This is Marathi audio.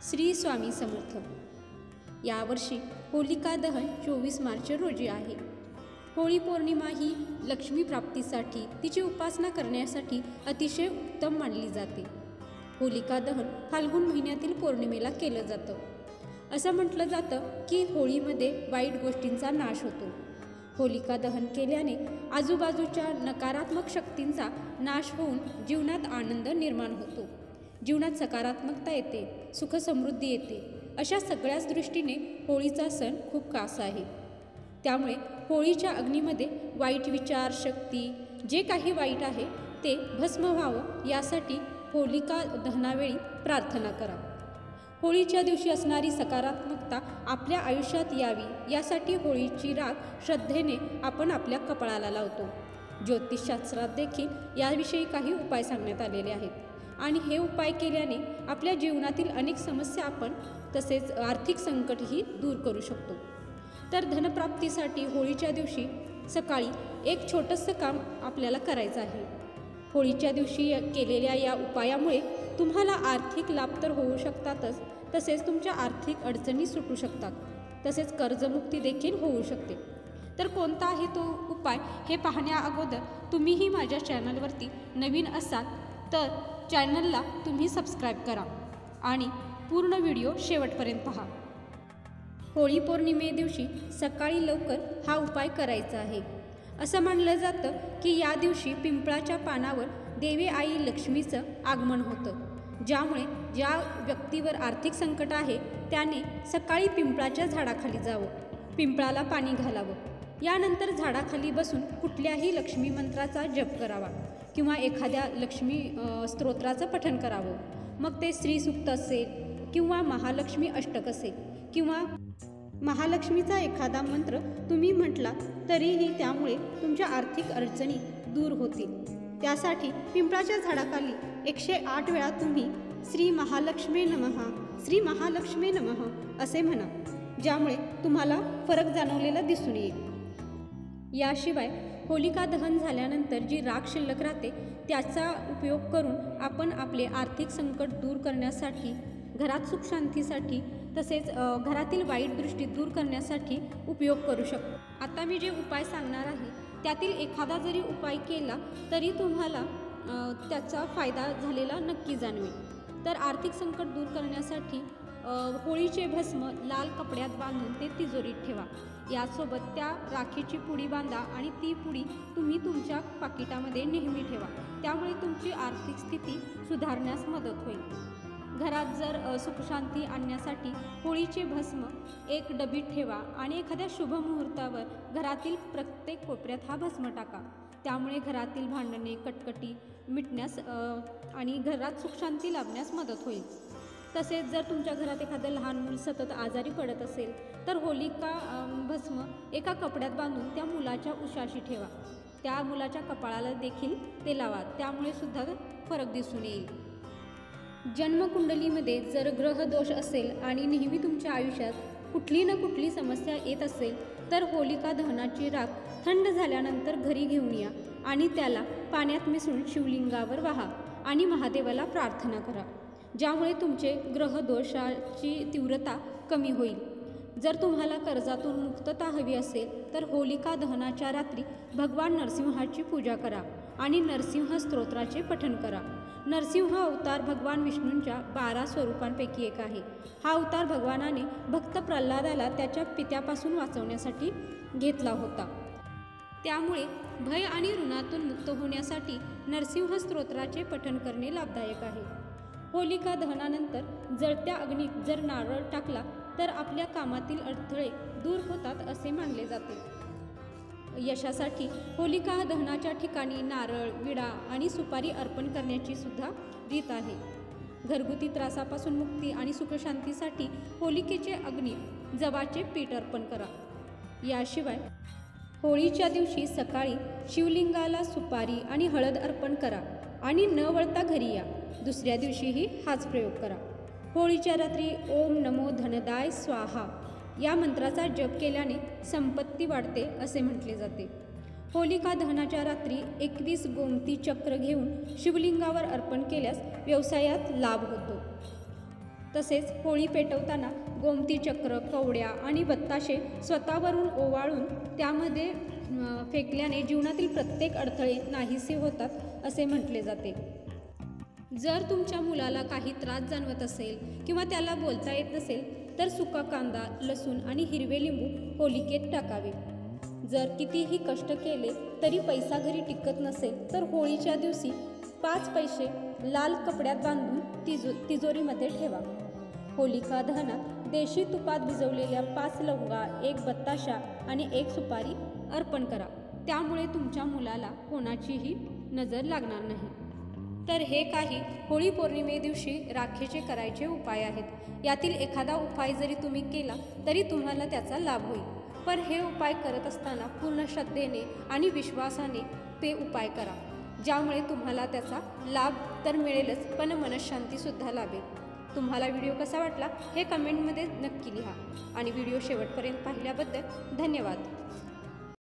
श्री स्वामी समर्थ। यावर्षी होलिका दहन 24 मार्च रोजी आहे। होळी पौर्णिमा ही लक्ष्मी प्राप्तीसाठी, तिची उपासना करण्यासाठी अतिशय उत्तम मानली जाते। होलिका दहन फाल्गुन महिन्यातील पौर्णिमेला केलं जातं। असं म्हटलं जातं की होळीमध्ये वाईट गोष्टींचा नाश होतो। होलिका दहन केल्याने आजूबाजूच्या नकारात्मक शक्तींचा नाश होऊन जीवनात आनंद निर्माण होतो, जीवनात सकारात्मकता येते, सुख समृद्धी येते। अशा सगळ्याच दृष्टीने होळीचा सण खूप खास आहे। त्यामुळे होळीच्या अग्नीमध्ये वाईट विचार, शक्ती, जे काही वाईट आहे ते भस्म व्हावं यासाठी होलिका दहनावेळी प्रार्थना करा। होळीच्या दिवशी असणारी सकारात्मकता आपल्या आयुष्यात यावी यासाठी होळीची राख श्रद्धेने आपण आपल्या कपाळाला लावतो। ज्योतिषशास्त्रात देखील याविषयी काही उपाय सांगण्यात आलेले आहेत आणि हे उपाय केल्याने आपल्या जीवनातील अनेक समस्या आपण तसेच आर्थिक संकटही दूर करू शकतो। तर धनप्राप्तीसाठी होळीच्या दिवशी सकाळी एक छोटंसं काम आपल्याला करायचं आहे। होळीच्या दिवशी केलेल्या या उपायामुळे तुम्हाला आर्थिक लाभ तर होऊ शकतातच, तसेच तुमच्या आर्थिक अडचणी सुटू शकतात, तसेच कर्जमुक्ती देखील होऊ शकते। तर कोणता आहे तो उपाय हे पाहण्या अगोदर तुम्हीही माझ्या चॅनलवरती नवीन असाल तर चॅनलला तुम्ही सबस्क्राईब करा आणि पूर्ण व्हिडिओ शेवटपर्यंत पहा। होळी पौर्णिमे दिवशी सकाळी लवकर हा उपाय करायचा आहे। असं मानलं जातं की या दिवशी पिंपळाच्या पानावर देवी आई लक्ष्मीचं आगमन होतं, ज्यामुळे ज्या व्यक्तीवर आर्थिक संकट आहे त्याने सकाळी पिंपळाच्या झाडाखाली जावं, पिंपळाला पाणी घालावं। यानंतर झाडाखाली बसून कुठल्याही लक्ष्मी मंत्राचा जप करावा किंवा एखाद्या लक्ष्मी स्तोत्राचं पठण करावं। मग ते श्रीसूक्त असेल किंवा महालक्ष्मी अष्टक असेल किंवा महालक्ष्मीचा एखादा मंत्र तुम्ही म्हटला तरीही त्यामुळे तुमच्या आर्थिक अडचणी दूर होतील। त्यासाठी पिंपळाच्या झाडाखाली 108 वेळा तुम्ही श्री महालक्ष्मी नमः, श्री महालक्ष्मी नमः असे म्हणा, ज्यामुळे तुम्हाला फरक जाणवलेला दिसून येईल। याशिवाय होलिका दहन झाल्यानंतर जी राख शिल्लक राहते त्याचा उपयोग करून आपण आपले आर्थिक संकट दूर करण्यासाठी, घरात सुखशांतीसाठी, तसेच घरातील वाईट दृष्टी दूर करण्यासाठी उपयोग करू शकतो। आता मी जे उपाय सांगणार आहे त्यातील एखादा जरी उपाय केला तरी तुम्हाला त्याचा फायदा झालेला नक्की जाणवेल। तर आर्थिक संकट दूर करण्यासाठी होळीचे भस्म लाल कपड्यात बांधून ते तिजोरीत ठेवा। यासोबत त्या राखीची पुडी बांधा आणि ती पुडी तुम्ही तुमच्या पाकिटामध्ये नेहमी ठेवा, त्यामुळे तुमची आर्थिक स्थिती सुधारण्यास मदत होईल। घरात जर सुखशांती आणण्यासाठी होळीचे भस्म एक डबीत ठेवा आणि एखाद्या शुभ मुहूर्तावर घरातील प्रत्येक कोपऱ्यात हा भस्म टाका, त्यामुळे घरातील भांडणे, कटकटी मिटण्यास आणि घरात सुखशांती लाभण्यास मदत होईल। तसेच जर तुमच्या घरात एखादं लहान मूल सतत आजारी पडत असेल तर होलिका भस्म एका कपड्यात बांधून त्या मुलाच्या उशाशी ठेवा, त्या मुलाच्या कपाळाला देखील ते लावा, त्यामुळे सुद्धा फरक दिसून येईल। जन्मकुंडलीमध्ये जर ग्रह दोष असेल आणि नेहमी तुमच्या आयुष्यात कुठली ना कुठली समस्या येत असेल तर होलिका दहनाची राख थंड झाल्यानंतर घरी घेऊन या आणि त्याला पाण्यात मिसळून शिवलिंगावर वाहा आणि महादेवाला प्रार्थना करा, ज्यामुळे तुमचे ग्रह दोषाची तीव्रता कमी होईल। जर तुम्हाला कर्जातून मुक्तता हवी असेल तर होलिका दहनाच्या रात्री भगवान नरसिंहाची पूजा करा आणि नरसिंह स्तोत्राचे पठण करा। नरसिंह अवतार भगवान विष्णूंच्या 12 स्वरूपांपैकी एक आहे। हा अवतार भगवानाने भक्त प्रल्हादाला त्याच्या पित्यापासून वाचवण्यासाठी घेतला होता, त्यामुळे भय आणि ऋणातून मुक्त होण्यासाठी नरसिंह स्तोत्राचे पठण करणे लाभदायक आहे। होलिका दहनानंतर जळत्या अग्नीत जर नारळ टाकला तर आपल्या कामातील अडथळे दूर होतात असे मानले जाते। यशासाठी होलिका दहनाच्या ठिकाणी नारळ, विडा आणि सुपारी अर्पण करण्याची सुद्धा रीत आहे। घरगुती त्रासापासून मुक्ती आणि सुखशांतीसाठी होलिकेचे अग्नीत जवाचे पीठ अर्पण करा। याशिवाय होळीच्या दिवशी सकाळी शिवलिंगाला सुपारी आणि हळद अर्पण करा आणि न वळता घरी या। दुसऱ्या दिवशीही हाच प्रयोग करा। होळीच्या रात्री ओम नमो धनदाय स्वाहा या मंत्राचा जप केल्याने संपत्ती वाढते असे म्हटले जाते। होलिका दहनाच्या रात्री 21 गोमती चक्र घेऊन शिवलिंगावर अर्पण केल्यास व्यवसायात लाभ होतो। तसेच होळी पेटवताना गोमती चक्र, कवड्या आणि बत्ताशे स्वतःवरून ओवाळून त्यामध्ये फेकल्याने जीवनातील प्रत्येक अडथळे नाहीसे होतात असे म्हटले जाते. जर तुमच्या मुलाला काही त्रास जाणवत असेल किंवा त्याला बोलता येत नसेल तर सुका कांदा, लसूण आणि हिरवे लिंबू होलिकेत टाकावे. जर कितीही कष्ट केले तरी पैसा घरी टिकत नसेल तर होळीच्या दिवशी 5 पैसे लाल कपड्यात बांधून तिजोरीमध्ये ठेवा. होलिका दहनात देशी तुपात भिजवलेल्या 5 लवंगा, 1 बत्ताशा आणि 1 सुपारी अर्पण करा. त्यामुळे तुमच्या मुलाला कोणाचीही नजर लागणार नाही. तर हे काही होळी पौर्णिमेदिवशी राखेचे करायचे उपाय आहेत. यातील एखादा उपाय जरी तुम्ही केला तरी तुम्हाला त्याचा लाभ होईल. पण हे उपाय करत असताना पूर्ण श्रद्धेने आणि विश्वासाने ते उपाय करा, ज्यामुळे तुम्हाला त्याचा लाभ तर मिळेलच पण मनःशांतीसुद्धा लाभेल. तुम्हाला व्हिडिओ कसा वाटला हे कमेंटमध्ये नक्की लिहा आणि व्हिडिओ शेवटपर्यंत पाहिल्याबद्दल धन्यवाद.